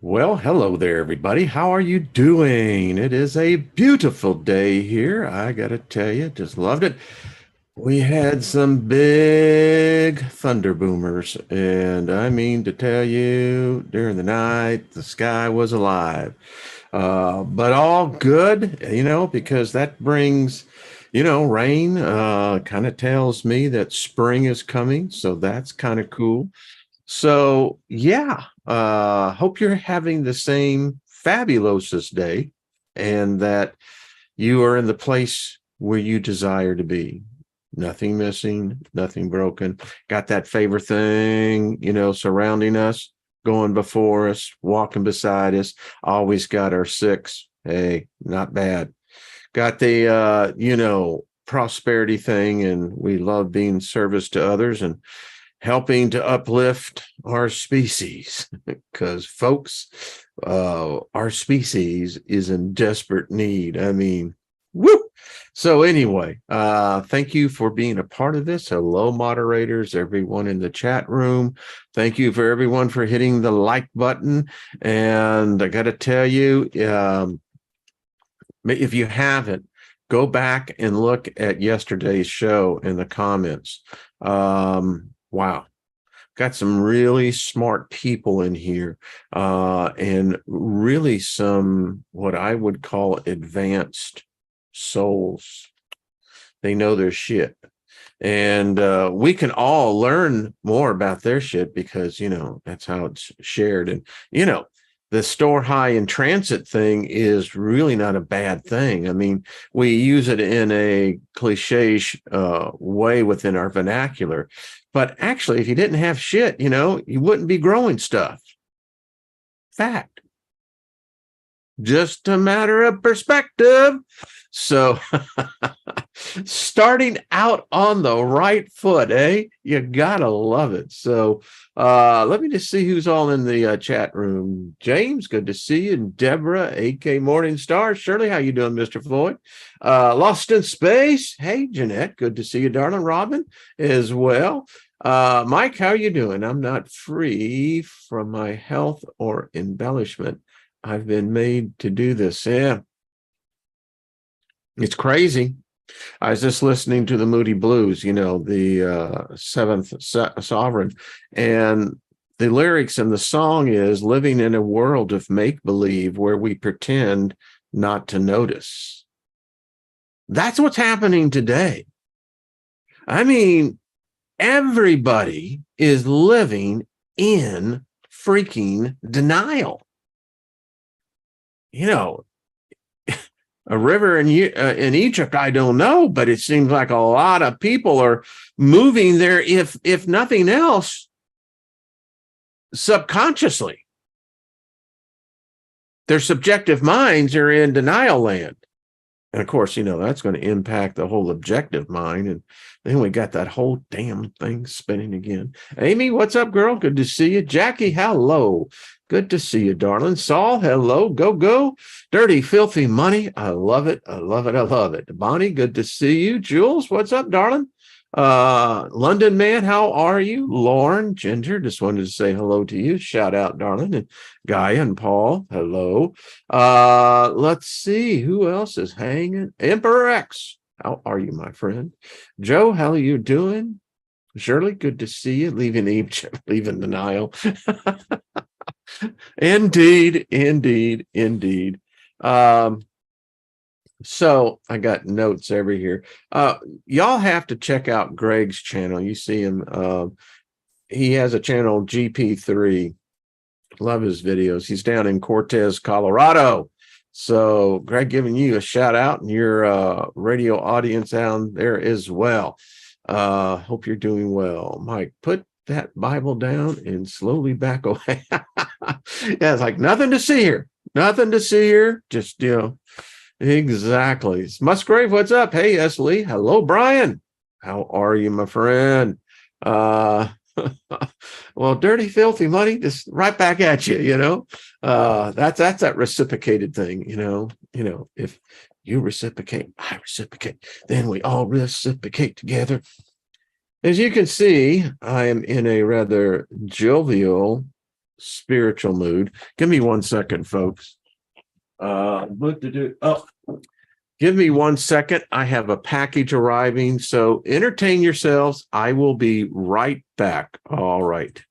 Well, hello there, everybody. How are you doing? It is a beautiful day here. I got to tell you, just loved it. We had some big thunder boomers, and I mean to tell you, during the night, the sky was alive. But all good, because that brings, rain, kind of tells me that spring is coming. So that's kind of cool. So, yeah, hope you're having the same fabulous day and that you are in the place where you desire to be. Nothing missing, nothing broken. Got that favor thing, surrounding us, going before us, walking beside us. Always got our six. Hey, not bad. Got the, prosperity thing, and we love being service to others and helping to uplift our species because folks, our species is in desperate need. I mean, whoop. So anyway, thank you for being a part of this. Hello, moderators, everyone in the chat room. Thank you for everyone for hitting the like button. And I got to tell you, if you haven't, go back and look at yesterday's show in the comments. Wow. Got some really smart people in here, and really some what I would call advanced souls. They know their shit. And we can all learn more about their shit because, that's how it's shared. And, the store high in transit thing is really not a bad thing. I mean, we use it in a cliche way within our vernacular. But actually, if you didn't have shit, you wouldn't be growing stuff. Fact. Just a matter of perspective. So starting out on the right foot, eh? You gotta love it. So let me just see who's all in the chat room. James, good to see you. And Deborah, AK Morningstar. Shirley, how you doing, Mr. Floyd? Lost in Space. Hey, Jeanette, good to see you, darling. Robin as well. Mike, how you doing? I'm not free from my health or embellishment. I've been made to do this. Yeah, it's crazy. I was just listening to the Moody Blues, the Seventh Sovereign, and the lyrics in the song is living in a world of make-believe where we pretend not to notice. That's what's happening today. I mean, everybody is living in freaking denial. A river in Egypt, I don't know, but it seems like a lot of people are moving there, if nothing else, subconsciously. Their subjective minds are in denial land. And of course, that's going to impact the whole objective mind. And then we got that whole damn thing spinning again. Amy, what's up, girl? Good to see you. Jackie, hello. Good to see you, darling. Saul, hello. Go. Dirty, filthy money. I love it. I love it. I love it. Bonnie, good to see you. Jules, what's up, darling? London man, how are you? Lauren, Ginger, just wanted to say hello to you. Shout out, darling. And Guy and Paul, hello. Let's see who else is hanging. Emperor X, how are you, my friend? Joe, how are you doing? Shirley, good to see you. Leaving Egypt, leaving denial. Indeed. So I got notes every here. Y'all have to check out Greg's channel. You see him. He has a channel, GP3. Love his videos. He's down in Cortez, Colorado. So Greg, giving you a shout out and your radio audience down there as well. Hope you're doing well. Mike, put that Bible down and slowly back away. Yeah, it's like nothing to see here. Just, exactly. Musgrave, what's up? Hey, S. Lee. Hello, Brian. How are you, my friend? Well, dirty, filthy money, just right back at you, that's that reciprocated thing, if you reciprocate, I reciprocate, then we all reciprocate together. As you can see, I am in a rather jovial spiritual mood. Give me 1 second, folks. Oh, give me 1 second. I have a package arriving. So entertain yourselves. I will be right back. All right.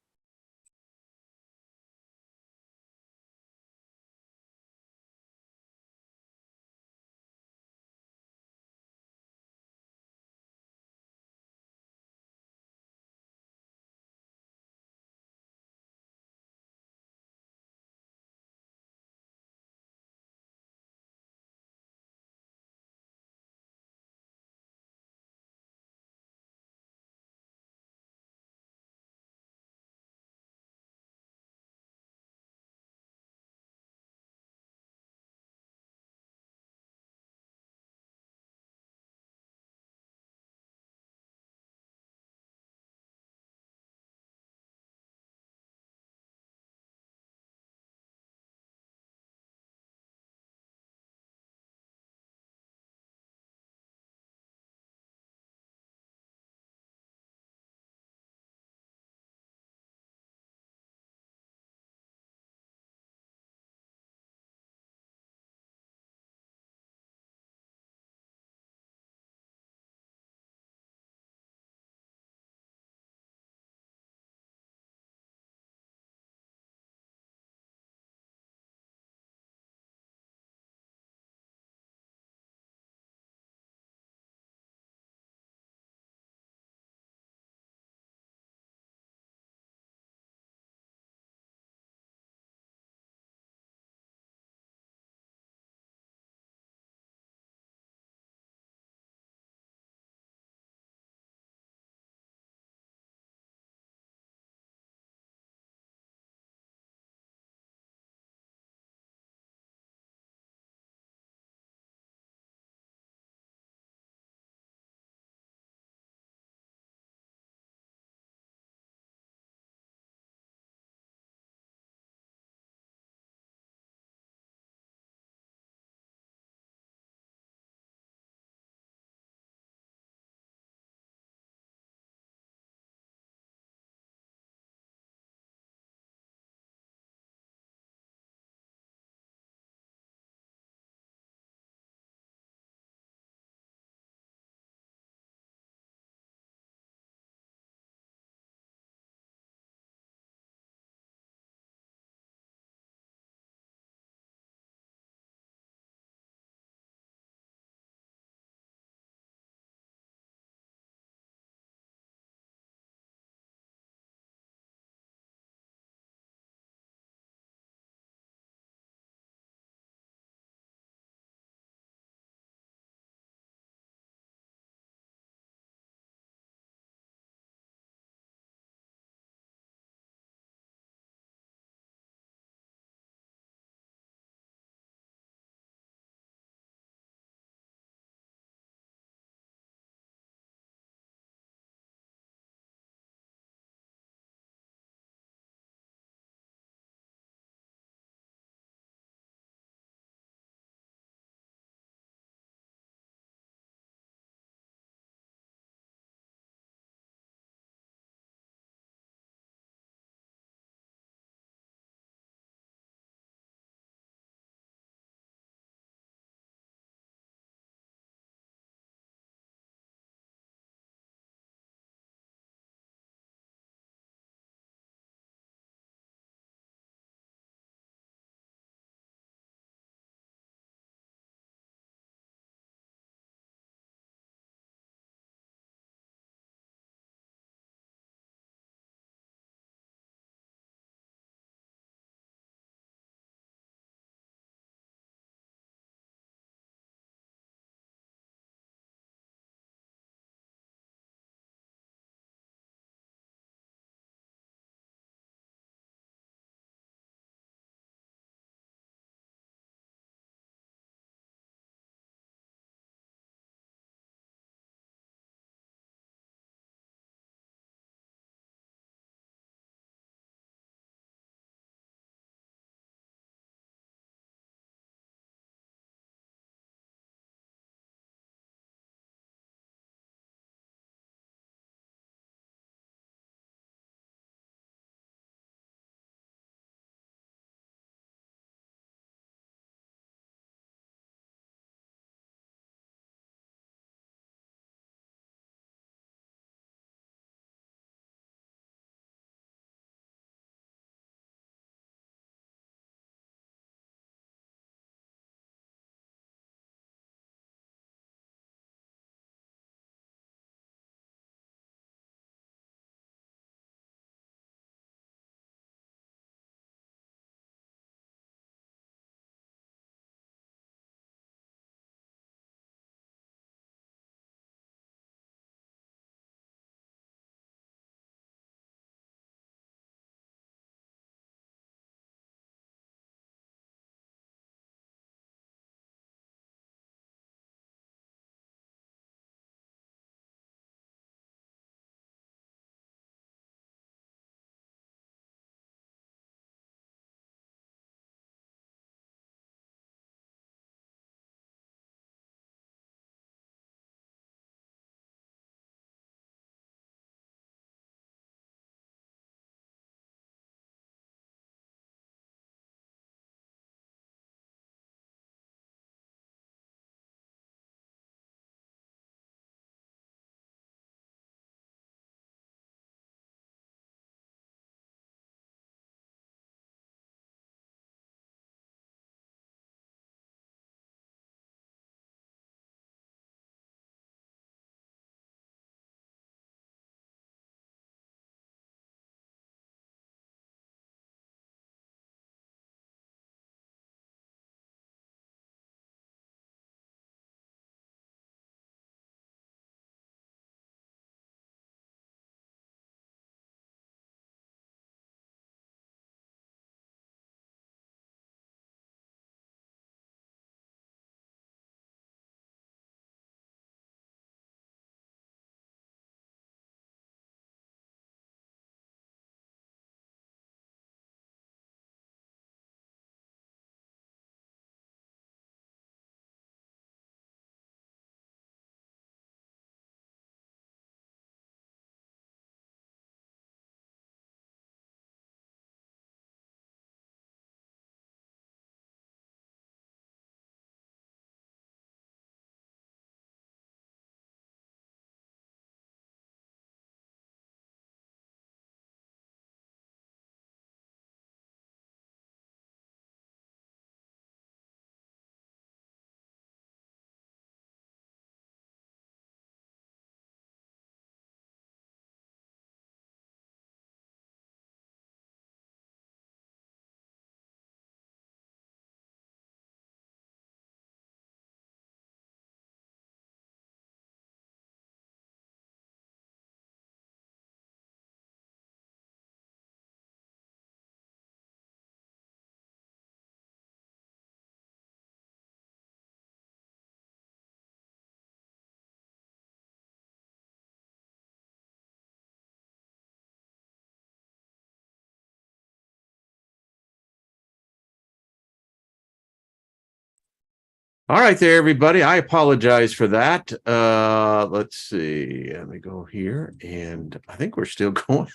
All right there, everybody. I apologize for that. Let's see. Let me go here. And I think we're still going.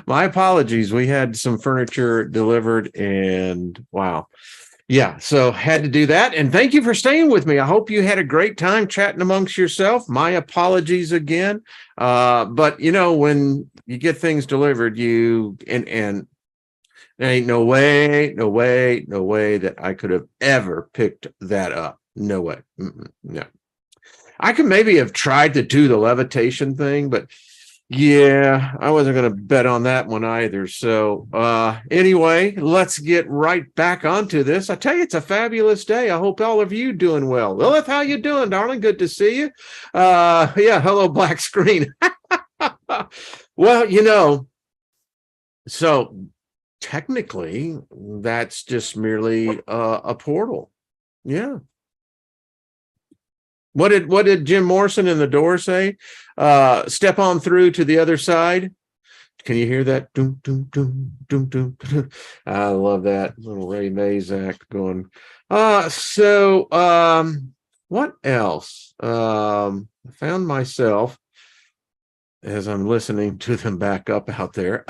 My apologies. We had some furniture delivered and wow. Yeah, so had to do that. And thank you for staying with me. I hope you had a great time chatting amongst yourself. My apologies again. But you know, when you get things delivered, and there ain't no way that I could have ever picked that up. No way. No. I could maybe have tried to do the levitation thing, but yeah, I wasn't going to bet on that one either. So anyway, let's get right back onto this. I tell you, it's a fabulous day. I hope all of you doing well. Lilith, how you doing, darling? Good to see you. Yeah, hello, black screen. Well, you know, so technically, that's just merely a portal. Yeah. What did Jim Morrison in The Doors say? Step on through to the other side. Can you hear that? Doom, doom, doom, doom, doom, doom. I love that little Ray Mazak going. What else? I found myself as I'm listening to them back up out there.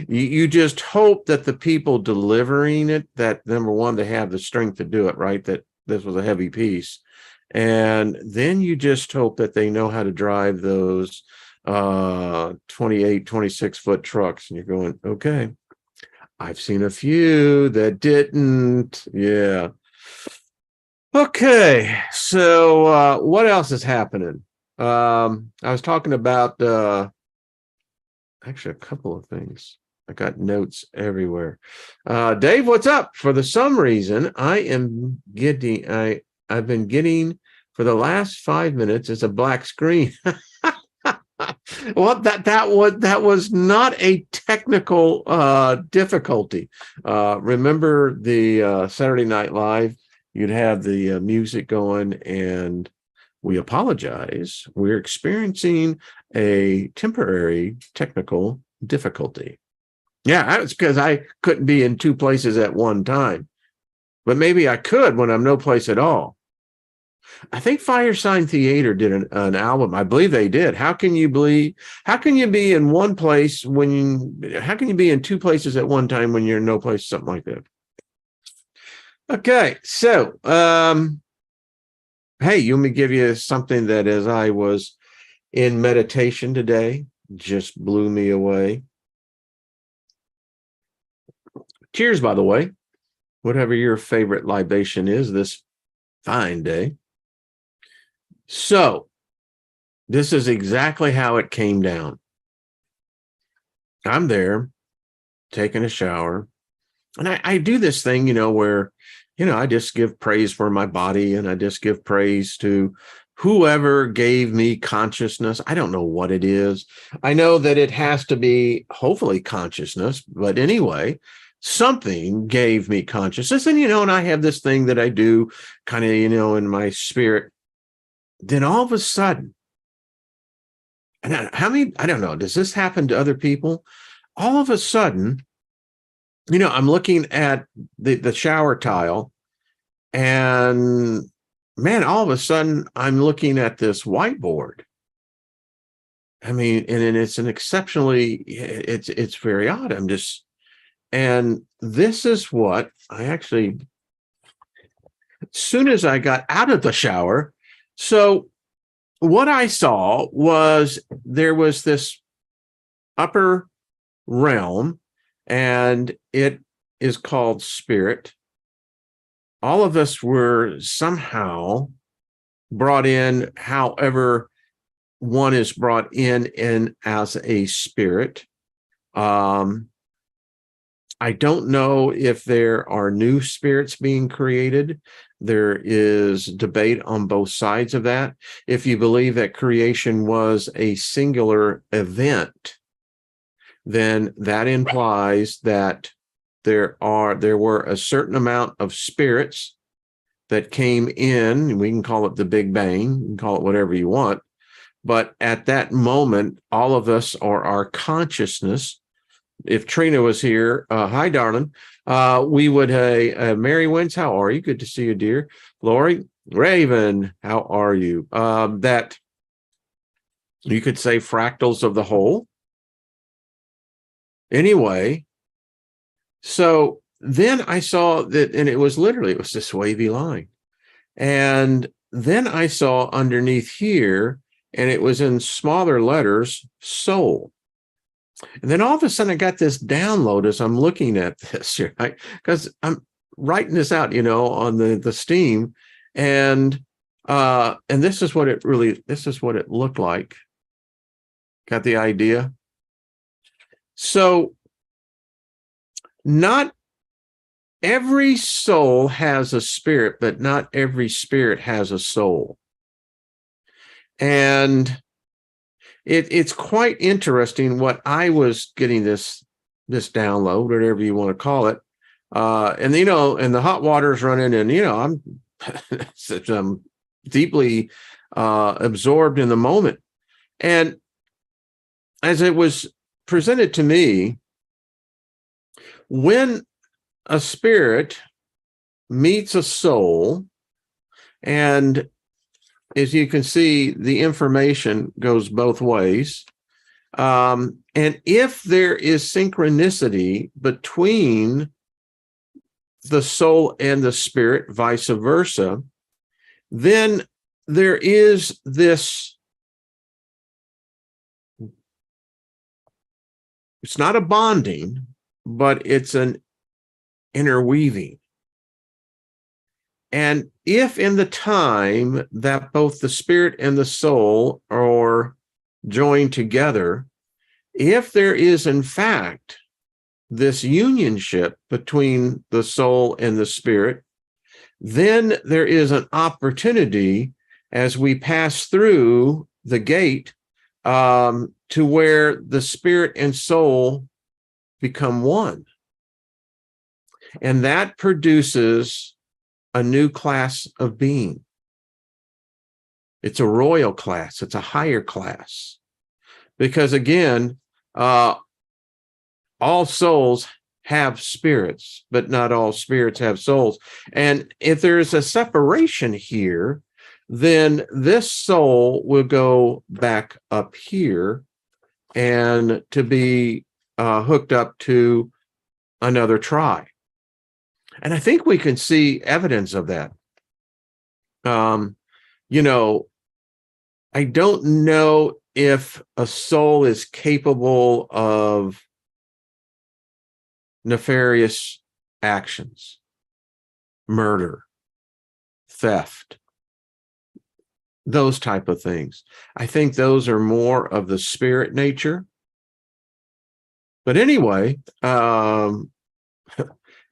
you just hope that the people delivering it, that number one, they have the strength to do it, right? That this was a heavy piece. And then you just hope that they know how to drive those 28, 26-foot trucks. And you're going, okay, I've seen a few that didn't. Yeah. Okay. So what else is happening? I was talking about actually a couple of things. I got notes everywhere. Dave, what's up? For some reason, I've been getting for the last 5 minutes is a black screen. Well, that was not a technical difficulty. Remember the Saturday Night Live? You'd have the music going, and we apologize. We're experiencing a temporary technical difficulty. Yeah, it's because I couldn't be in two places at one time. But maybe I could when I'm no place at all. I think Firesign Theater did an album. I believe they did. How can you be in one place how can you be in two places at one time when you're in no place, something like that? Okay, so hey, let me give you something that as I was in meditation today, just blew me away. Cheers, by the way. Whatever your favorite libation is this fine day. So this is exactly how it came down. I'm there taking a shower, and I do this thing, where, I just give praise for my body, and I just give praise to whoever gave me consciousness. I don't know what it is. I know that it has to be hopefully consciousness, but anyway, something gave me consciousness. And, and I have this thing that I do kind of, in my spirit. Then all of a sudden, and I don't know, does this happen to other people? All of a sudden, I'm looking at the shower tile, and man, all of a sudden I'm looking at this whiteboard. I mean, and it's an it's very odd. And this is what I actually, as soon as I got out of the shower, so what I saw was there was this upper realm, and it is called spirit. All of us were somehow brought in, however one is brought in as a spirit. I don't know if there are new spirits being created. There is debate on both sides of that. If you believe that creation was a singular event, then that implies that there were a certain amount of spirits that came in. We can call it the Big Bang, you can call it whatever you want. But at that moment, all of us, or our consciousness, if Trina was here, hi, darling. We would, Mary Wins, how are you? Good to see you, dear. Lori, Raven, how are you? That you could say fractals of the whole. Anyway, so then I saw that, and it was this wavy line. And then I saw underneath here, and it was in smaller letters, soul. And then all of a sudden I got this download as I'm looking at this, right? Because I'm writing this out, on the Steam. And this is what it looked like. Got the idea? So not every soul has a spirit, but not every spirit has a soul. And it's quite interesting what I was getting this download, whatever you want to call it. And and the hot water's running, and I'm deeply absorbed in the moment. And as it was presented to me, when a spirit meets a soul, and as you can see, the information goes both ways. And if there is synchronicity between the soul and the spirit, vice versa, then there is this, it's not a bonding, but it's an interweaving. And if in the time that both the spirit and the soul are joined together, if there is in fact this unionship between the soul and the spirit, then there is an opportunity as we pass through the gate to where the spirit and soul become one. And that produces a new class of being. It's a royal class. It's a higher class. Because again, all souls have spirits, but not all spirits have souls. And if there's a separation here, then this soul will go back up here and to be hooked up to another tribe. And I think we can see evidence of that. I don't know if a soul is capable of nefarious actions, murder, theft, those type of things. I think those are more of the spirit nature. But anyway,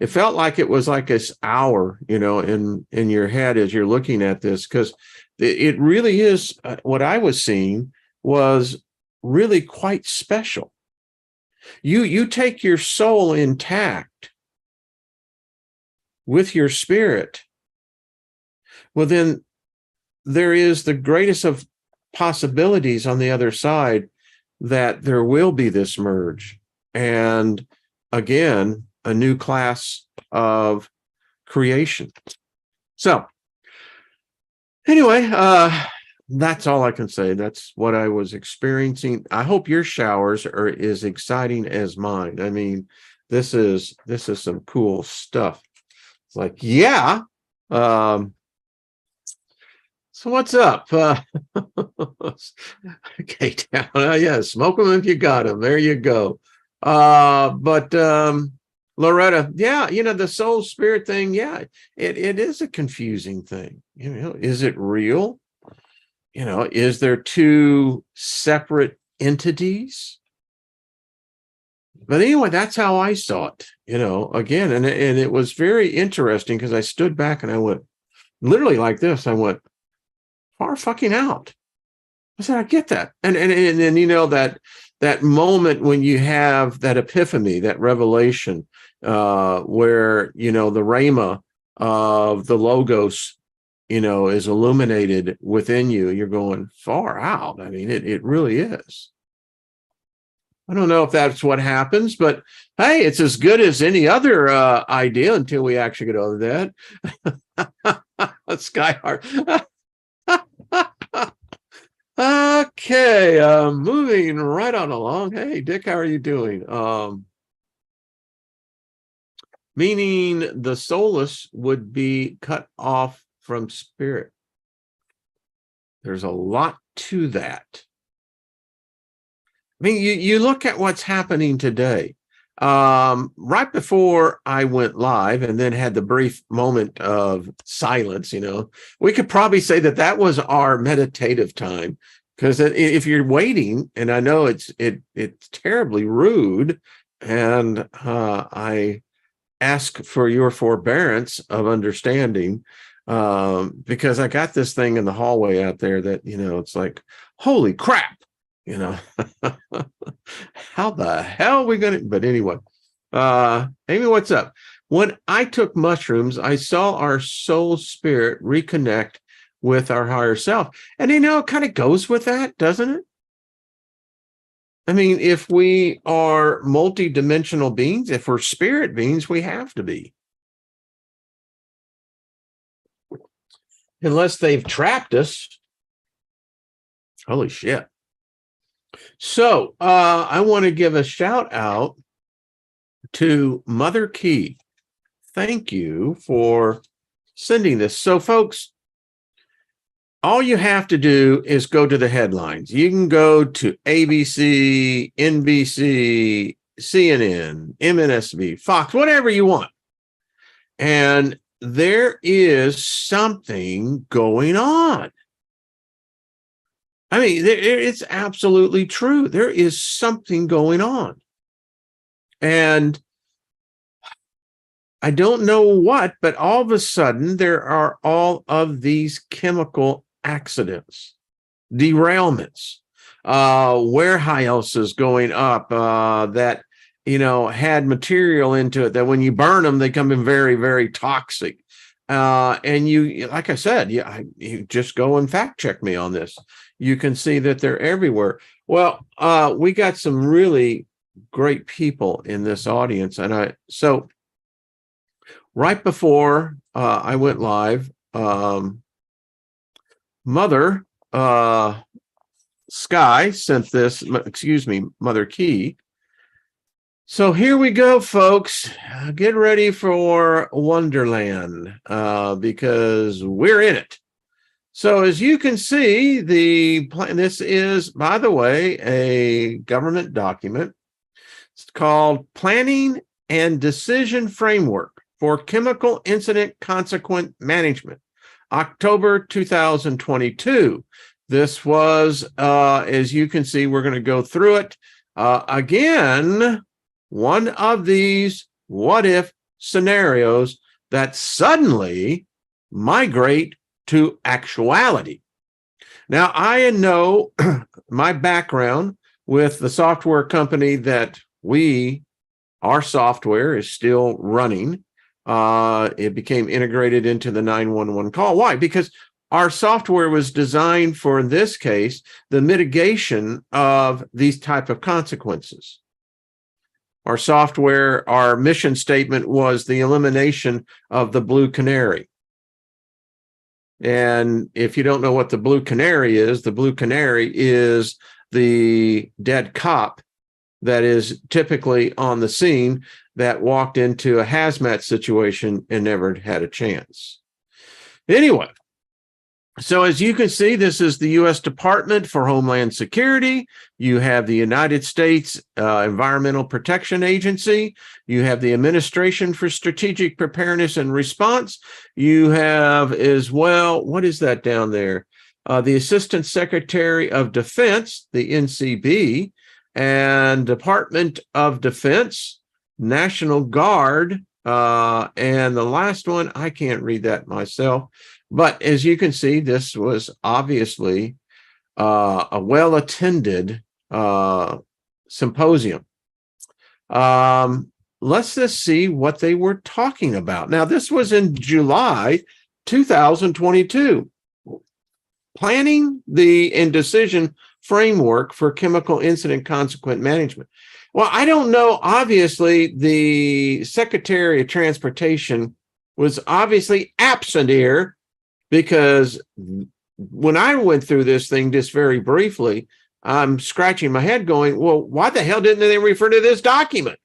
it felt like it was like this hour, in your head as you're looking at this, because it really is, what I was seeing was really quite special. You take your soul intact with your spirit, well, then there is the greatest of possibilities on the other side that there will be this merge. And again, a new class of creation. So anyway, that's all I can say. That's what I was experiencing. I hope your showers are as exciting as mine. I mean, this is some cool stuff. It's like, yeah. So what's up? Okay, down. Yeah, smoke them if you got them. There you go. But Loretta, yeah, the soul spirit thing, yeah, it is a confusing thing. Is it real? Is there two separate entities? But anyway, that's how I saw it, again, and it was very interesting because I stood back and I went literally like this. I went, far fucking out. I said, I get that. And that moment when you have that epiphany, that revelation, where, the Rhema of the Logos, is illuminated within you, you're going far out. I mean, it really is. I don't know if that's what happens, but hey, it's as good as any other idea until we actually get over that. Skyheart. Okay, moving right on along. Hey, Dick, how are you doing? Meaning the soulless would be cut off from spirit. There's a lot to that. I mean, you look at what's happening today. Right before I went live and then had the brief moment of silence, we could probably say that was our meditative time. Because if you're waiting, and I know it's terribly rude, and I ask for your forbearance of understanding, because I got this thing in the hallway out there that, it's like, holy crap, how the hell are we going to, but anyway, Amy, what's up? When I took mushrooms, I saw our soul spirit reconnect with our higher self. And, it kind of goes with that, doesn't it? I mean, if we are multi-dimensional beings, if we're spirit beings, we have to be. Unless they've trapped us. Holy shit. So I want to give a shout out to Mother Key. Thank you for sending this. So, folks, all you have to do is go to the headlines. You can go to ABC, NBC, CNN, MNSB, Fox, whatever you want. And there is something going on. I mean, it's absolutely true. There is something going on. And I don't know what, but all of a sudden there are all of these chemical accidents, derailments, warehouses going up that, had material into it that when you burn them, they come in very, very toxic. And you, like I said, you just go and fact check me on this. You can see that they're everywhere. Well, we got some really great people in this audience. And so right before I went live, Mother Sky sent this, Mother Key. So here we go, folks. Get ready for Wonderland because we're in it. So as you can see, this is, by the way, a government document. It's called Planning and Decision Framework for Chemical Incident Consequent Management, October 2022. This was, as you can see, we're going to go through it. Again, one of these what-if scenarios that suddenly migrate to actuality. Now, I know my background with the software company that our software is still running. It became integrated into the 911 call. Why? Because our software was designed for, in this case, the mitigation of these type of consequences. Our software, our mission statement was the elimination of the blue canary. And if you don't know what the blue canary is the dead cop that is typically on the scene that walked into a hazmat situation and never had a chance. Anyway, so as you can see, this is the U.S. Department for Homeland Security. You have the United States Environmental Protection Agency. You have the Administration for Strategic Preparedness and Response. You have as well, what is that down there? The Assistant Secretary of Defense, the NCB, and Department of Defense, National Guard, and the last one, I can't read that myself. But as you can see, this was obviously a well-attended symposium. Let's just see what they were talking about. Now, this was in July 2022. Planning and decision framework for chemical incident consequent management. Well, I don't know. Obviously, the Secretary of Transportation was obviously absent here, because when I went through this thing just very briefly, I'm scratching my head going, well, why the hell didn't they refer to this document?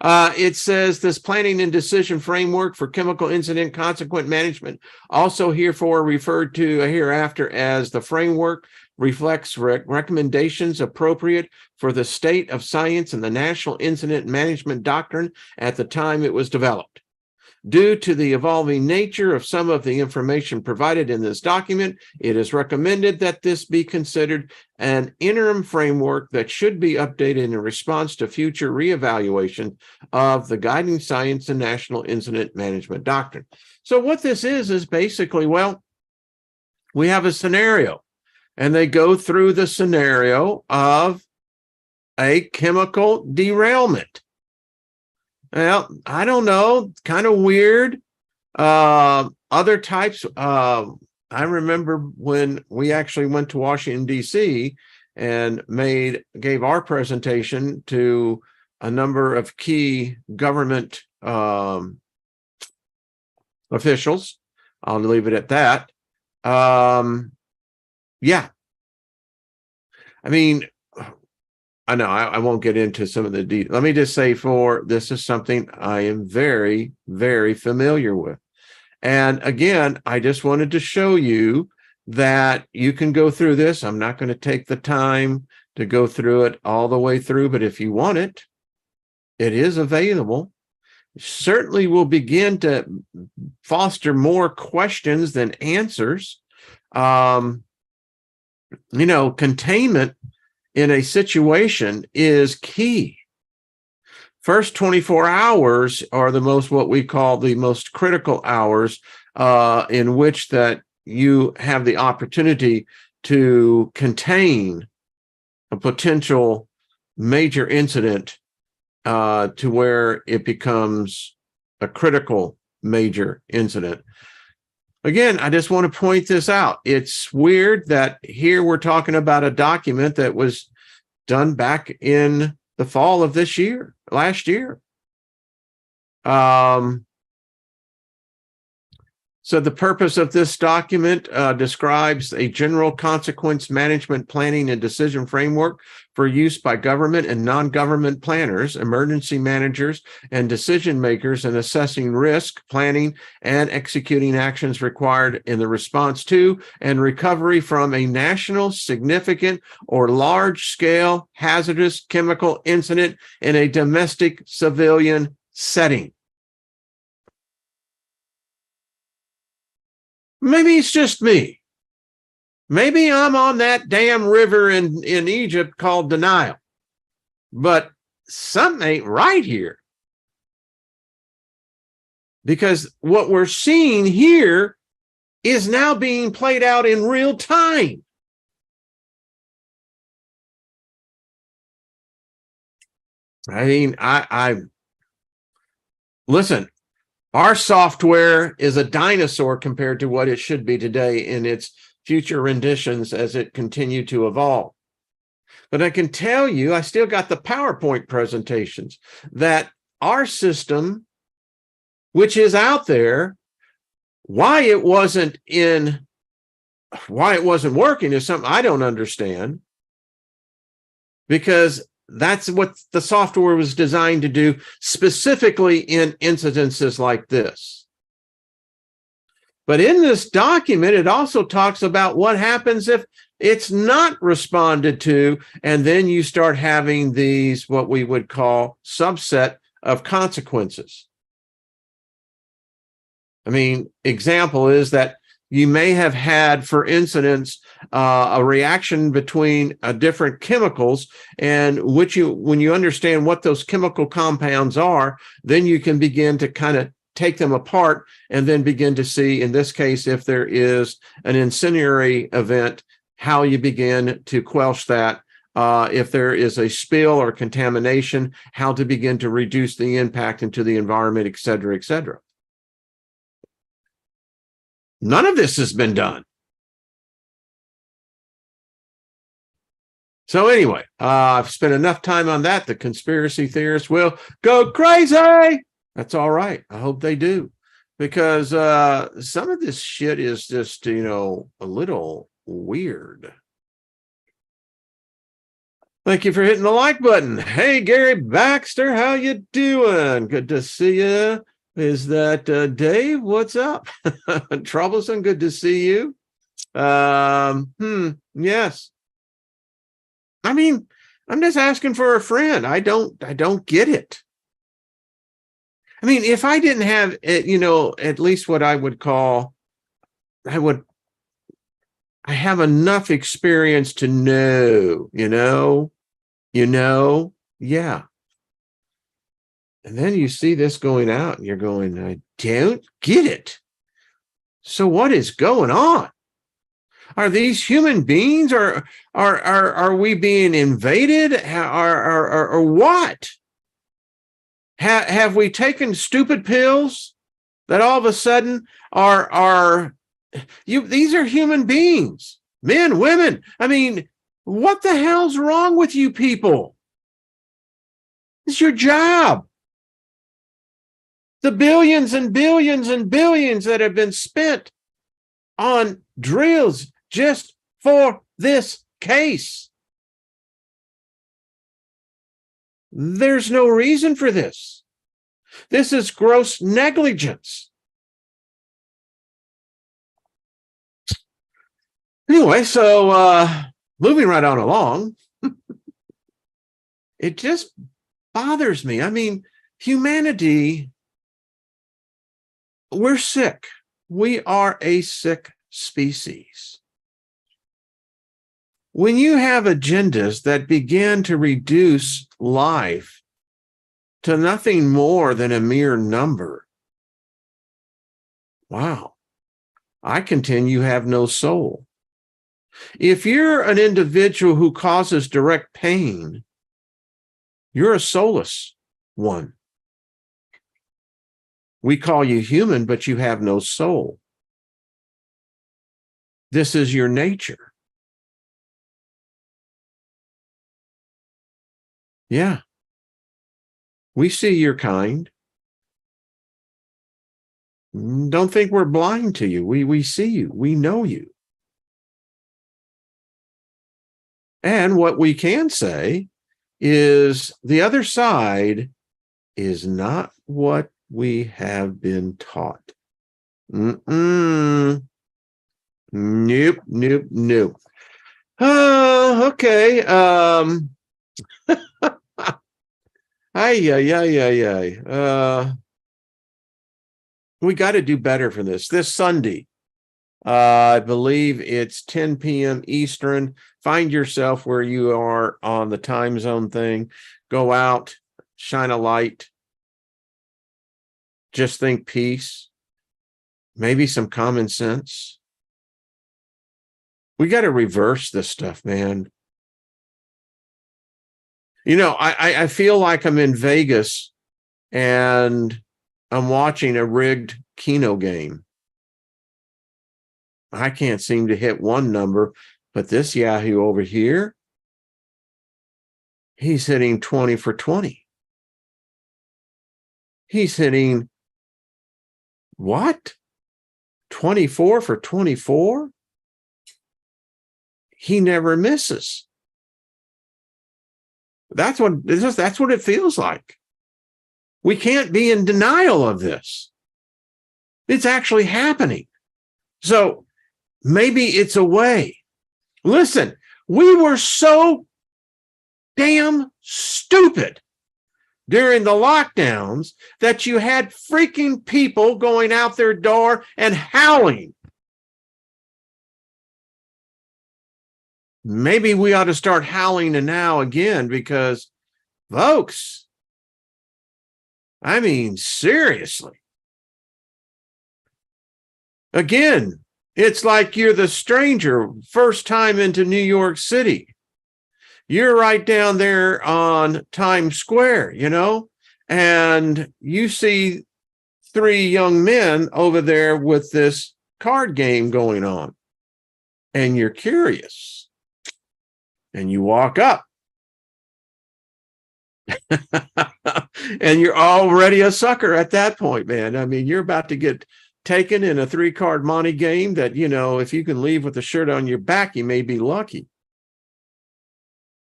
It says this planning and decision framework for chemical incident consequent management, also herefore referred to hereafter as the framework, reflects recommendations appropriate for the state of science and the National Incident Management Doctrine at the time it was developed. Due to the evolving nature of some of the information provided in this document, it is recommended that this be considered an interim framework that should be updated in response to future reevaluation of the guiding science and National Incident Management Doctrine. So what this is basically, well, we have a scenario, and they go through the scenario of a chemical derailment. Well, I don't know, kind of weird. Other types, I remember when we actually went to Washington, D.C. and gave our presentation to a number of key government officials. I'll leave it at that. Yeah. I mean, I know I won't get into some of the details. Let me just say, this is something I am very, very familiar with. And again, I just wanted to show you that you can go through this. I'm not going to take the time to go through it all the way through, but if you want it, it is available. Certainly will begin to foster more questions than answers. Containment in a situation is key. First 24 hours are what we call the most critical hours, in which that you have the opportunity to contain a potential major incident to where it becomes a critical major incident. Again, I just want to point this out. It's weird that here we're talking about a document that was done back in the fall of last year. So the purpose of this document describes a general consequence management planning and decision framework for use by government and non-government planners, emergency managers, and decision makers in assessing risk, planning, and executing actions required in the response to and recovery from a national, significant, or large-scale hazardous chemical incident in a domestic civilian setting. Maybe it's just me. Maybe I'm on that damn river in Egypt called denial. But something ain't right here. Because what we're seeing here is now being played out in real time. I mean, listen. Our software is a dinosaur compared to what it should be today in its future renditions as it continued to evolve. But I can tell you, I still got the PowerPoint presentations, that our system, which is out there, why it wasn't working is something I don't understand, because that's what the software was designed to do, specifically in incidences like this. But in this document, it also talks about what happens if it's not responded to, and then you start having these, what we would call, subset of consequences. I mean, example is that you may have had, for instance, a reaction between different chemicals, and when you understand what those chemical compounds are, then you can begin to kind of take them apart and then begin to see, in this case, if there is an incendiary event, how you begin to quench that. If there is a spill or contamination, how to begin to reduce the impact into the environment, et cetera, et cetera. None of this has been done. So anyway, I've spent enough time on that. The conspiracy theorists will go crazy. That's all right. I hope they do, because some of this shit is just, a little weird. Thank you for hitting the like button. Hey, Gary Baxter, how you doing? Good to see you. Is that Dave? What's up? Troublesome, good to see you. Yes. I mean, I'm just asking for a friend. I don't get it. I mean, if I didn't have it, at least what I would call, I have enough experience to know, yeah. And then you see this going out and you're going, I don't get it. So what is going on? Are these human beings, or are we being invaded, or what? Have we taken stupid pills that all of a sudden these are human beings, men, women. I mean, what the hell's wrong with you people? It's your job. The billions and billions and billions that have been spent on drills just for this case. There's no reason for this. This is gross negligence. Anyway, so moving right on along, it just bothers me. I mean, humanity, we're sick. We are a sick species. When you have agendas that begin to reduce life to nothing more than a mere number, wow, I contend you have no soul. If you're an individual who causes direct pain, you're a soulless one. We call you human, but you have no soul. This is your nature. Yeah. We see your kind. Don't think we're blind to you. We see you. We know you. And what we can say is the other side is not what we have been taught. Nope. Okay. We got to do better for this. This Sunday, I believe it's 10 p.m. Eastern. Find yourself where you are on the time zone thing. Go out, shine a light. Just think peace. Maybe some common sense. We got to reverse this stuff, man. I feel like I'm in Vegas and I'm watching a rigged Keno game. I can't seem to hit one number, but this Yahoo over here, he's hitting 20 for 20. He's hitting what? 24 for 24? He never misses. That's what it feels like. We can't be in denial of this. It's actually happening. So maybe it's a way. Listen, we were so damn stupid during the lockdowns that you had freaking people going out their door and howling. Maybe we ought to start howling now again, because, folks, I mean, seriously. Again, it's like you're the stranger first time into New York City. You're right down there on Times Square, and you see three young men over there with this card game going on, and you're curious. and you walk up and you're already a sucker at that point, man. I mean, you're about to get taken in a 3-card monte game that, if you can leave with a shirt on your back, you may be lucky.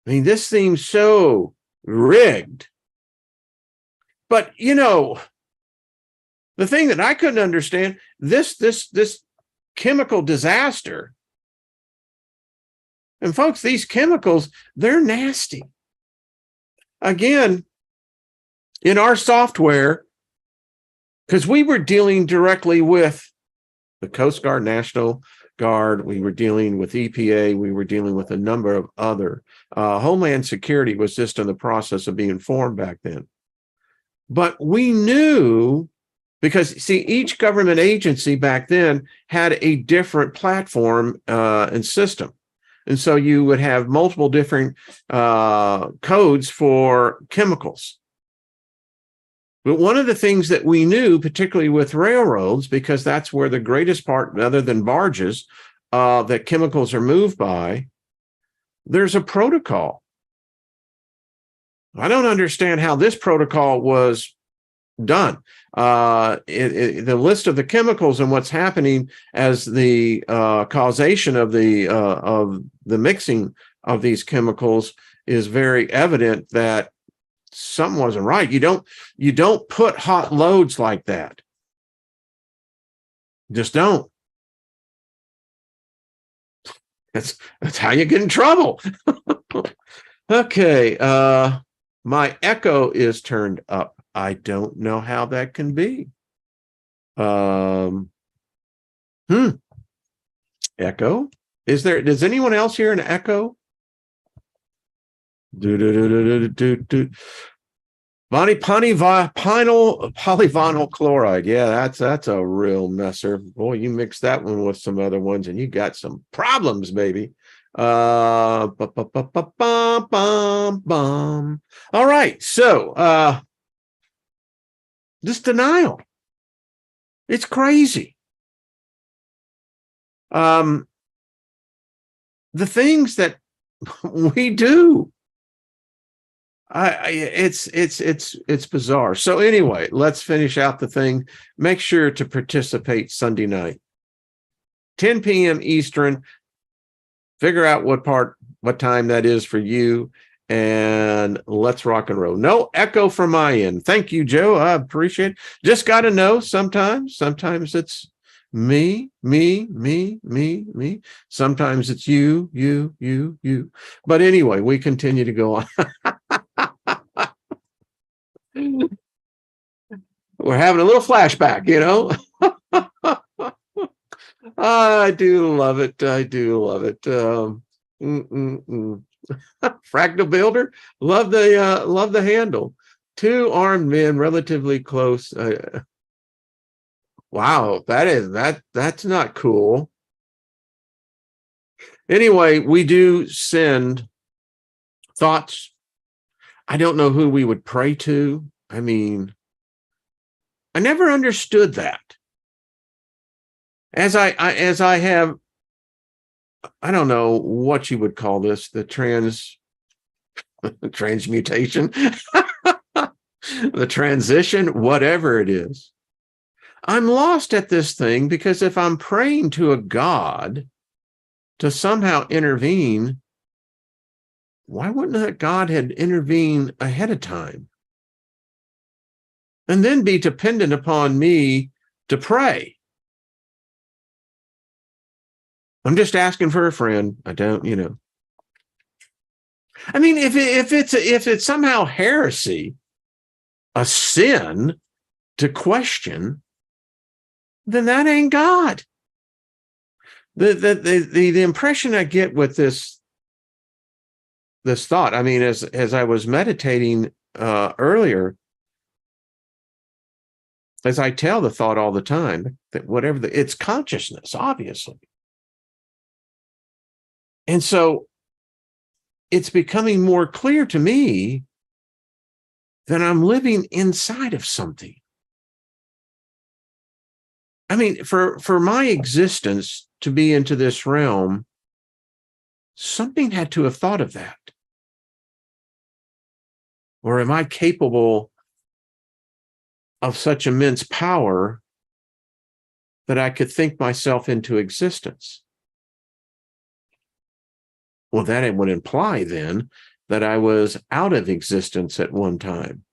I mean, this seems so rigged. But, the thing that I couldn't understand, this chemical disaster. And folks, these chemicals, they're nasty. Again, in our software, because we were dealing directly with the Coast Guard, National Guard, we were dealing with EPA, we were dealing with a number of other. Homeland Security was just in the process of being formed back then. But we knew, because, see, each government agency back then had a different platform and system. And so you would have multiple different codes for chemicals. But one of the things that we knew, particularly with railroads, because that's where the greatest part, other than barges, that chemicals are moved by, there's a protocol. I don't understand how this protocol was done. The list of the chemicals and what's happening as the causation of the mixing of these chemicals is very evident that something wasn't right. You don't put hot loads like that. Just don't. That's how you get in trouble. Okay. My echo is turned up. I don't know how that can be. Echo? Does anyone else hear an echo? Polyvinyl chloride. Yeah, that's a real messer. Boy, you mix that one with some other ones and you got some problems, baby. All right, so this denial, it's crazy. The things that we do, it's bizarre. So anyway, let's finish out the thing. Make sure to participate Sunday night, 10 p.m. Eastern. Figure out what time that is for you, and let's rock and roll. No echo from my end. Thank you, Joe. I appreciate it. Just got to know sometimes it's me. Sometimes it's you. But anyway, we continue to go on. We're having a little flashback, I do love it. Fractal Builder, love the handle. 2 armed men relatively close. Wow, that's not cool. Anyway, we do send thoughts. I don't know who we would pray to. I mean, I never understood that. As I have, I don't know what you would call this, the transmutation, the transition, whatever it is. I'm lost at this thing, because if I'm praying to a God to somehow intervene, why wouldn't that God had intervened ahead of time? And then be dependent upon me to pray. I'm just asking for a friend. I don't, I mean, if it's somehow heresy, a sin to question, then that ain't God. The impression I get with this thought, I mean, as I was meditating earlier, as I tell the thought all the time, that whatever it's consciousness, obviously. And so it's becoming more clear to me that I'm living inside of something. I mean, for my existence to be into this realm, Something had to have thought of that. Or am I capable of such immense power that I could think myself into existence? Well, that would imply then that I was out of existence at one time.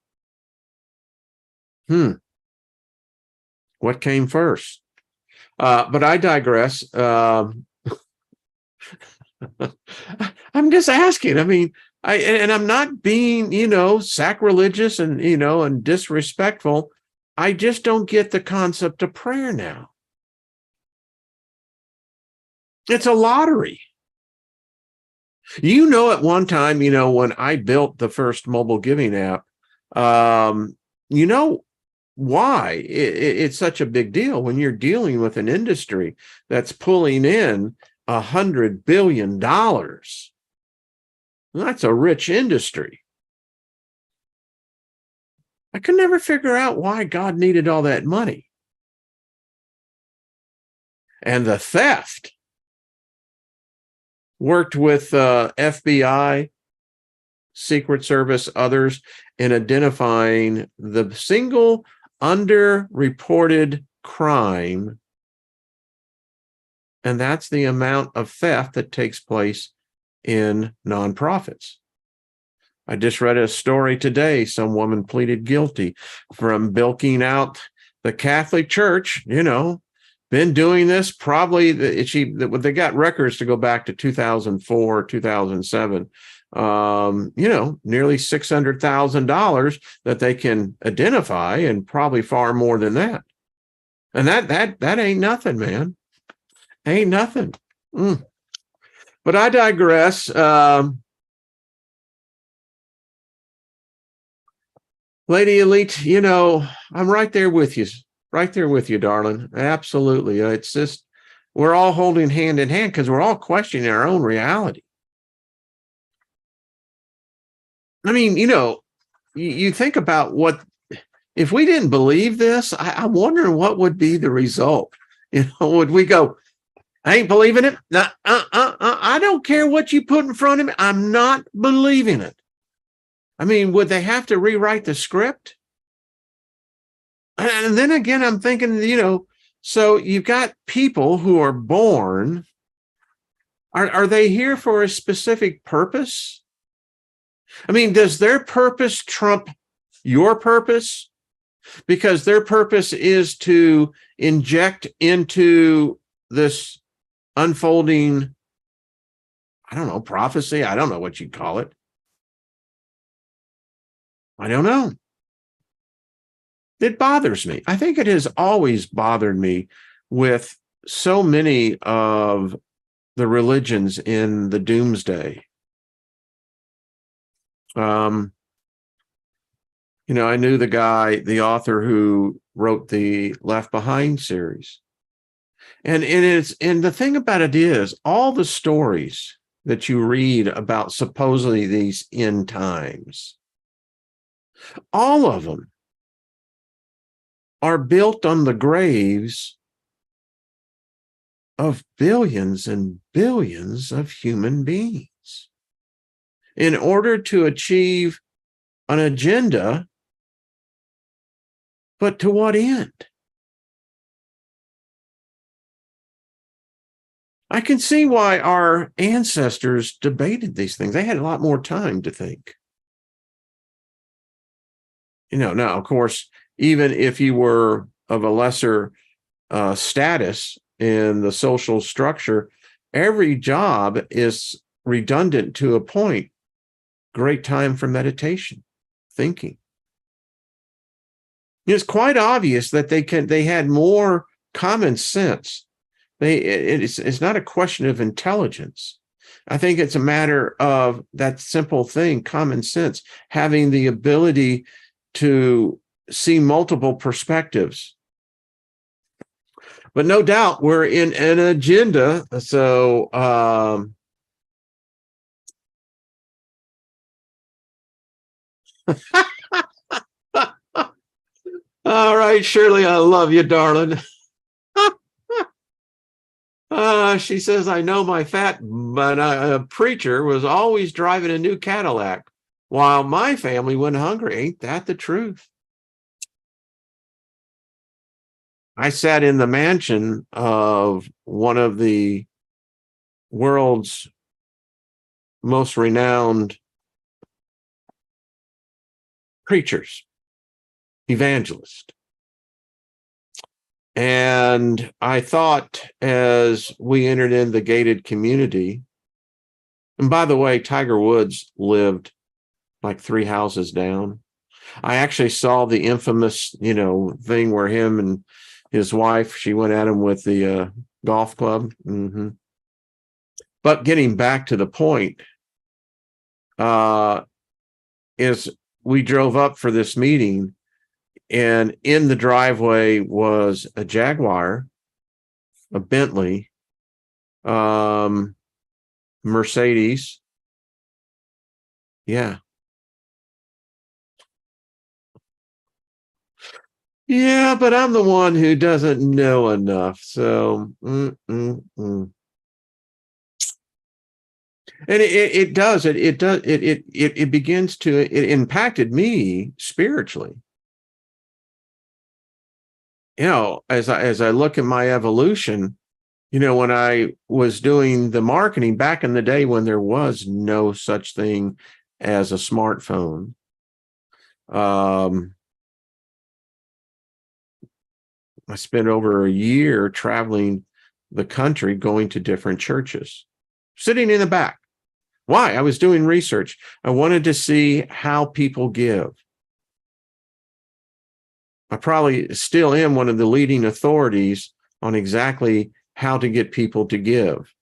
What came first? But I digress. I'm just asking. I mean, I'm not being, sacrilegious and disrespectful. I just don't get the concept of prayer now. It's a lottery. At one time, when I built the first mobile giving app, why it's such a big deal when you're dealing with an industry that's pulling in $100 billion. That's a rich industry. I could never figure out why God needed all that money. And the theft. Worked with FBI, Secret Service, others in identifying the single underreported crime, and that's the amount of theft that takes place in nonprofits. I just read a story today. Some woman pleaded guilty from bilking out the Catholic Church, been doing this probably. They got records to go back to 2004, 2007. Nearly $600,000 that they can identify, and probably far more than that. And that ain't nothing, man. Ain't nothing. But I digress. Lady Elite, I'm right there with you. Right there with you, darling. Absolutely. It's just, we're all holding hand in hand because we're all questioning our own reality. I mean, you think about what, if we didn't believe this, I'm wondering what would be the result. Would we go, I ain't believing it? No, I don't care what you put in front of me. I'm not believing it. I mean, would they have to rewrite the script? And then again, I'm thinking, so you've got people who are born. Are they here for a specific purpose? I mean, does their purpose trump your purpose? Because their purpose is to inject into this unfolding, I don't know, prophecy. I don't know what you'd call it. I don't know. It bothers me. I think it has always bothered me with so many of the religions in the doomsday. I knew the author who wrote the Left Behind series. And the thing about it is, all the stories that you read about supposedly these end times, all of them are built on the graves of billions and billions of human beings in order to achieve an agenda. But to what end? I can see why our ancestors debated these things. They had a lot more time to think. Now, of course, even if you were of a lesser status in the social structure, every job is redundant to a point. Great time for meditation, thinking. It's quite obvious that they had more common sense. It's not a question of intelligence. I think it's a matter of that simple thing, common sense, having the ability to see multiple perspectives. But no doubt we're in an agenda. So all right, Shirley, I love you, darling. She says, I know my fat, but a preacher was always driving a new Cadillac while my family went hungry. Ain't that the truth? I sat in the mansion of one of the world's most renowned preachers, evangelist. And I thought as we entered in the gated community, and by the way, Tiger Woods lived like 3 houses down. I actually saw the infamous, thing where him and his wife, she went at him with the golf club. But getting back to the point, is we drove up for this meeting, and in the driveway was a Jaguar, a Bentley, Mercedes. Yeah. Yeah, but I'm the one who doesn't know enough. So, and it does. It does. It begins to. It impacted me spiritually. As I look at my evolution, when I was doing the marketing back in the day when there was no such thing as a smartphone. I spent over a year traveling the country, going to different churches, sitting in the back. Why? I was doing research. I wanted to see how people give. I probably still am one of the leading authorities on exactly how to get people to give,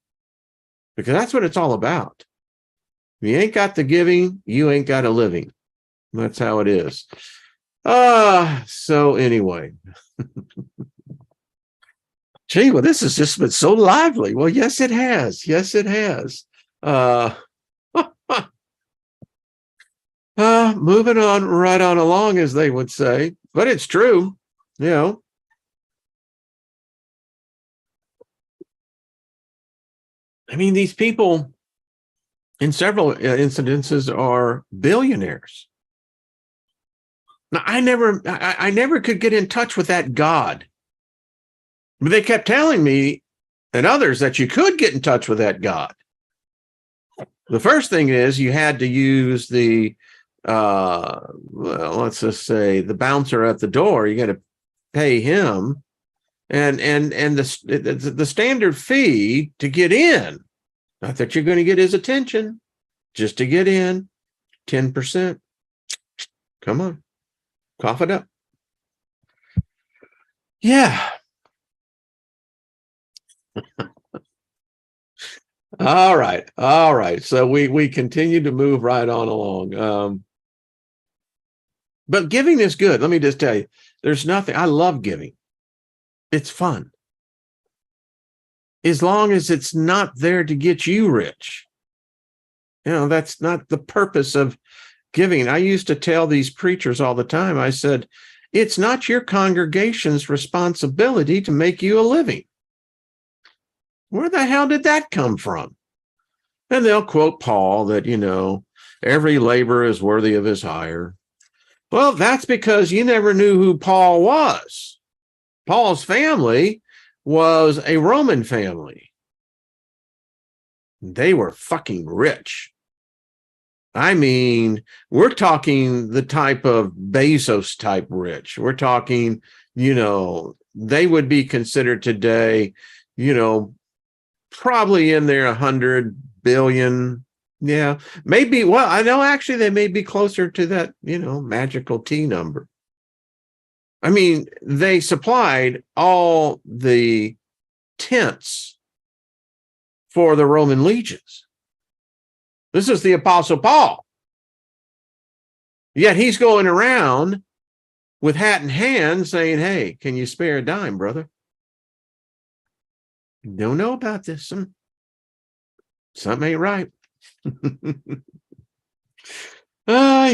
because that's what it's all about. If you ain't got the giving, you ain't got a living. That's how it is. So anyway. Gee, well, this has just been so lively. Well, yes, it has. Yes, it has. Moving on right on along, as they would say, but it's true. I mean, these people in several incidences are billionaires. Now, I never could get in touch with that God. But they kept telling me and others that you could get in touch with that God. The first thing is you had to use the, let's just say the bouncer at the door. You got to pay him, and the standard fee to get in. Not that you're going to get his attention, just to get in, 10%. Come on, cough it up. Yeah. All right. So we continue to move right on along. But giving is good. Let me just tell you, there's nothing. I love giving. It's fun. As long as it's not there to get you rich. That's not the purpose of giving. I used to tell these preachers all the time, I said, it's not your congregation's responsibility to make you a living. Where the hell did that come from? And they'll quote Paul that, every labor is worthy of his hire. Well, that's because you never knew who Paul was. Paul's family was a Roman family. They were fucking rich. I mean, we're talking the type of Bezos type rich. We're talking, they would be considered today, probably in their 100 billion. Yeah, maybe. Well, I know actually they may be closer to that, magical T number. I mean, they supplied all the tents for the Roman legions. This is the Apostle Paul. Yet he's going around with hat in hand saying, hey, can you spare a dime, brother? Don't know about this. Something ain't right. Yeah.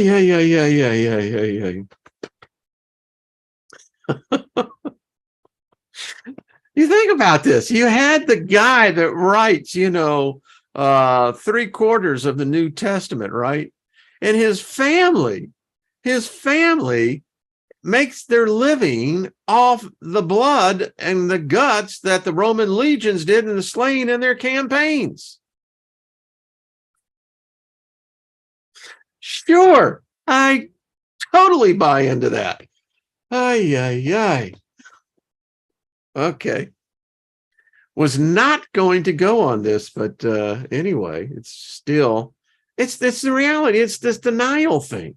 You think about this. You had the guy that writes, 3/4 of the New Testament, right? And his family makes their living off the blood and the guts that the Roman legions did in the slain in their campaigns. Sure, I totally buy into that. Ay, ay, ay. Okay. Was not going to go on this, but anyway, it's the reality. It's this denial thing.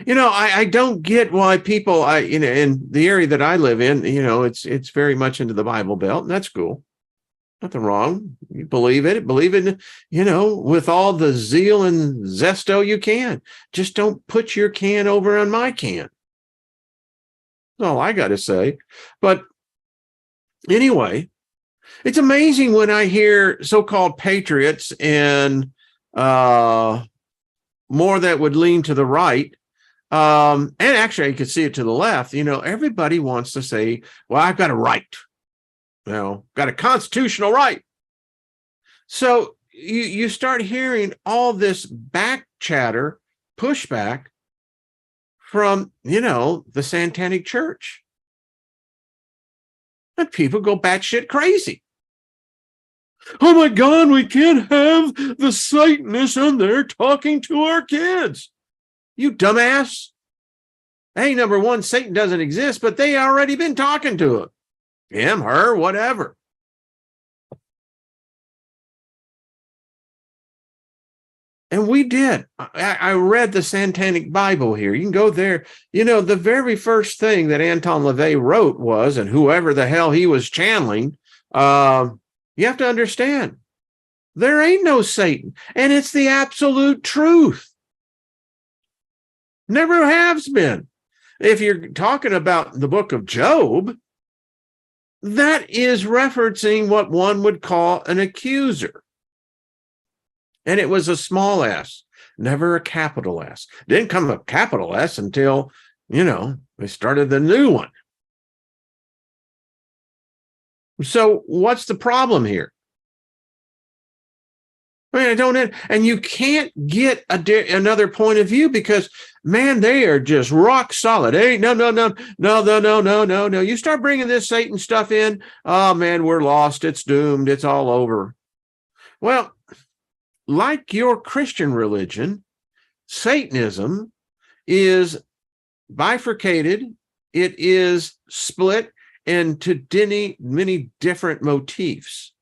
I don't get why people, in the area that I live in, it's very much into the Bible Belt, and that's cool. Nothing wrong. You believe it, with all the zeal and zesto you can. Just don't put your can over on my can. That's all I got to say. But anyway, it's amazing when I hear so-called patriots and more that would lean to the right. And actually, you could see it to the left. Everybody wants to say, well, I've got a right. Got a constitutional right. So you start hearing all this back chatter, pushback from, the Satanic Church. And people go batshit crazy. Oh my God, we can't have the Satanists on there talking to our kids. You dumbass. Hey, number one, Satan doesn't exist, but they already been talking to him. Him, her, whatever. And we did. I read the Satanic Bible here. You can go there. The very first thing that Anton LaVey wrote was, and whoever the hell he was channeling, you have to understand, there ain't no Satan. And it's the absolute truth. Never has been. If you're talking about the book of Job, that is referencing what one would call an accuser. And it was a small s, never a capital S. Didn't come a capital S until, they started the new one. So what's the problem here? I don't, and you can't get another point of view because, man, they are just rock solid. Hey, no. You start bringing this Satan stuff in, oh man, we're lost. It's doomed. It's all over. Well, like your Christian religion, Satanism is bifurcated. It is split into many different motifs.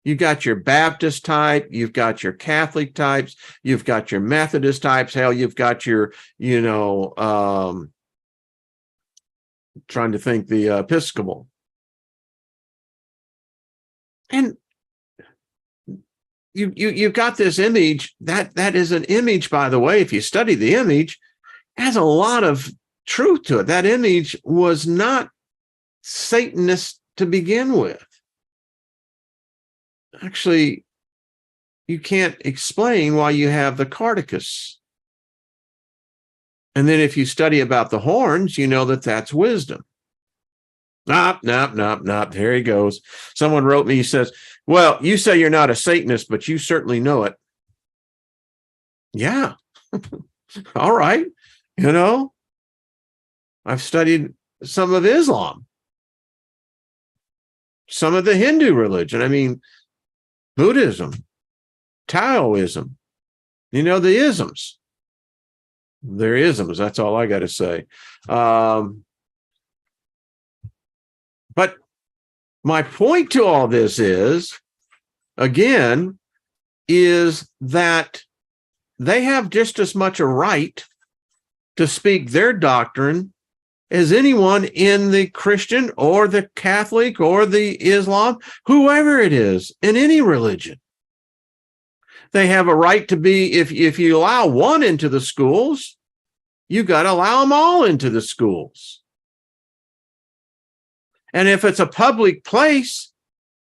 You got your Baptist type, you've got your Catholic types, you've got your Methodist types, hell, you've got your, trying to think, the Episcopal. And you've got this image, that is an image, by the way, if you study the image, has a lot of truth to it. That image was not Satanist to begin with. Actually, you can't explain why you have the Cardicus. And then if you study about the horns, you know that that's wisdom. Nope. There he goes. Someone wrote me, he says, well, you say you're not a Satanist, but you certainly know it. Yeah. All right. I've studied some of Islam, some of the Hindu religion. Buddhism, Taoism, the isms. They're isms. That's all I got to say. But my point to all this is that they have just as much a right to speak their doctrine as anyone in the Christian or the Catholic or the Islam, whoever it is, in any religion. They have a right to be, if you allow one into the schools, you got to allow them all into the schools. And if it's a public place,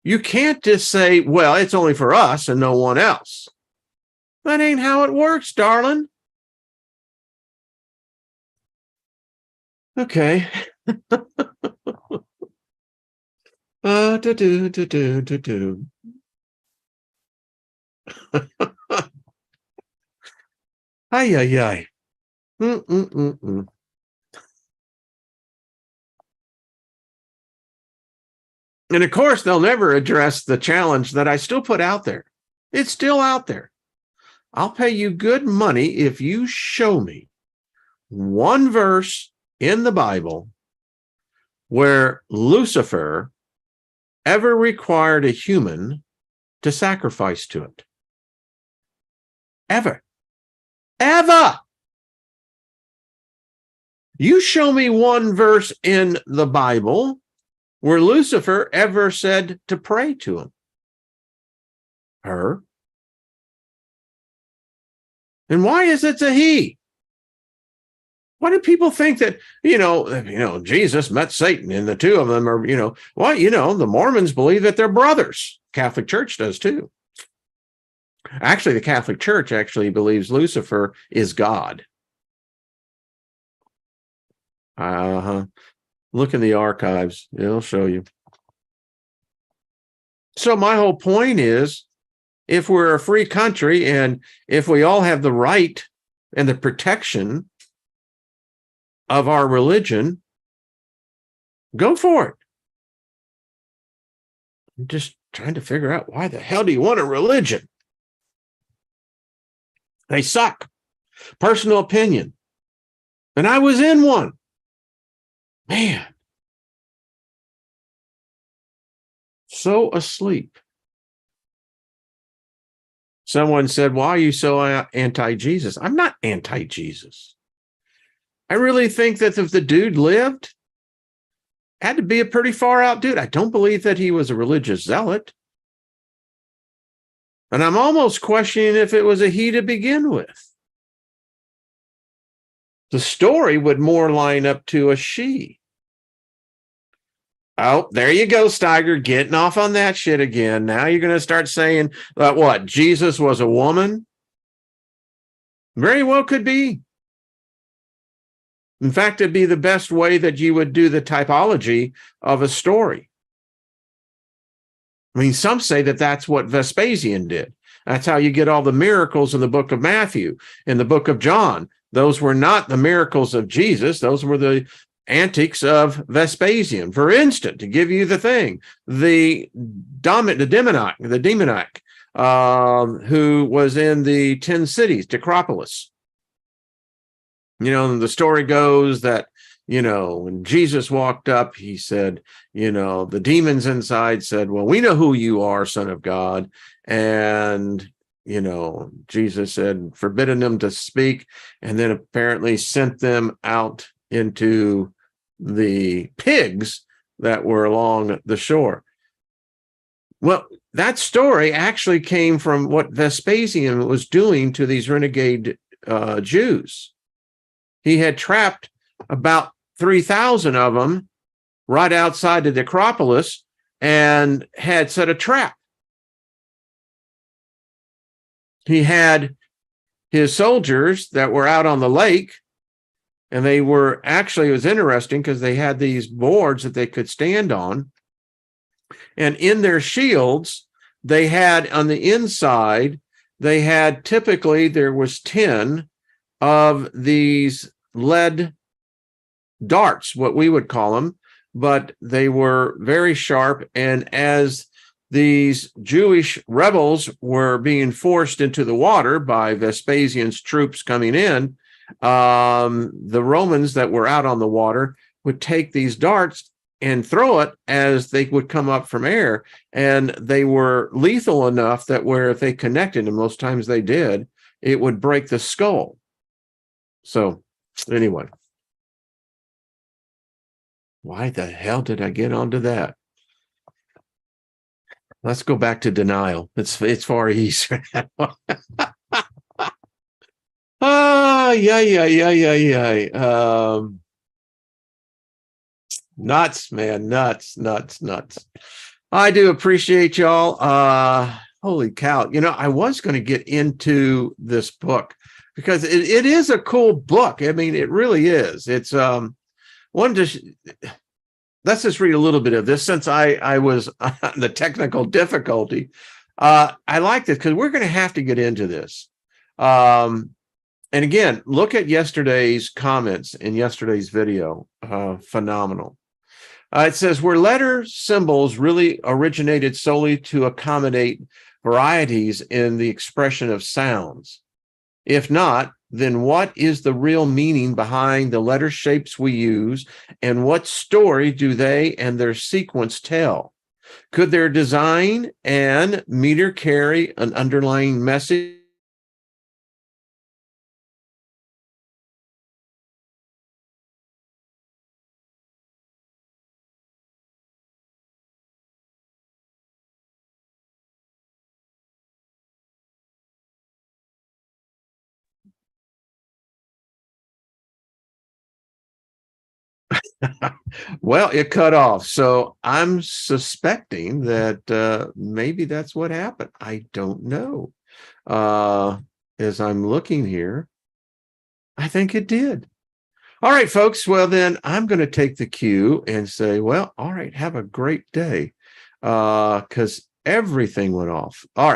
you can't just say, well, it's only for us and no one else. That ain't how it works, darling. Okay. Do do do do do do. Ay ay ay. Mm-mm-mm-mm. And of course, they'll never address the challenge that I still put out there. It's still out there. I'll pay you good money if you show me one verse in the Bible where Lucifer ever required a human to sacrifice to it. Ever. Ever. You show me one verse in the Bible where Lucifer ever said to pray to him. Her. And why is it a he? Why do people think that, Jesus met Satan and the two of them are, the Mormons believe that they're brothers. Catholic Church does too. Actually, the Catholic Church actually believes Lucifer is God. Look in the archives. It'll show you. So my whole point is, if we're a free country and if we all have the right and the protection of our religion, go for it. I'm just trying to figure out, why the hell do you want a religion? They suck. Personal opinion. And I was in one. Man. So asleep. Someone said, why are you so anti-Jesus? I'm not anti-Jesus. I really think that if the dude lived, had to be a pretty far out dude. I don't believe that he was a religious zealot. And I'm almost questioning if it was a he to begin with. The story would more line up to a she. Oh, there you go, Steiger, getting off on that shit again. Now you're going to start saying that what? Jesus was a woman? Very well could be. In fact, it'd be the best way that you would do the typology of a story. I mean, some say that that's what Vespasian did. That's how you get all the miracles in the book of Matthew, in the book of John. Those were not the miracles of Jesus. Those were the antics of Vespasian. For instance, to give you the thing, the demoniac, who was in the 10 cities, Decapolis. The story goes that, when Jesus walked up, he said, the demons inside said, well, we know who you are, Son of God. And, Jesus said, forbidden them to speak, and then apparently sent them out into the pigs that were along the shore. Well, that story actually came from what Vespasian was doing to these renegade Jews. He had trapped about 3,000 of them right outside the Decapolis and had set a trap. He had his soldiers that were out on the lake, and they were actually, it was interesting because they had these boards that they could stand on. And in their shields, they had on the inside, they had typically, there was 10 of these lead darts, what we would call them, but they were very sharp. And as these Jewish rebels were being forced into the water by Vespasian's troops coming in, the Romans that were out on the water would take these darts and throw it as they would come up from air. And they were lethal enough that where if they connected, and most times they did, it would break the skull. So anyway, why the hell did I get onto that? Let's go back to denial. It's Far East. Yeah. Nuts, man. Nuts. I do appreciate y'all. Holy cow. I was going to get into this book because it is a cool book. I mean, it really is. It's one to let's just read a little bit of this since I was on the technical difficulty. I like this because we're going to have to get into this. And again, look at yesterday's comments in yesterday's video. Phenomenal. It says, were letter symbols really originated solely to accommodate varieties in the expression of sounds? If not, then what is the real meaning behind the letter shapes we use, and what story do they and their sequence tell? Could their design and meter carry an underlying message? Well, it cut off. So I'm suspecting that maybe that's what happened. I don't know. As I'm looking here, I think it did. All right, folks. Well, then I'm going to take the cue and say, well, all right, have a great day, because everything went off. All right.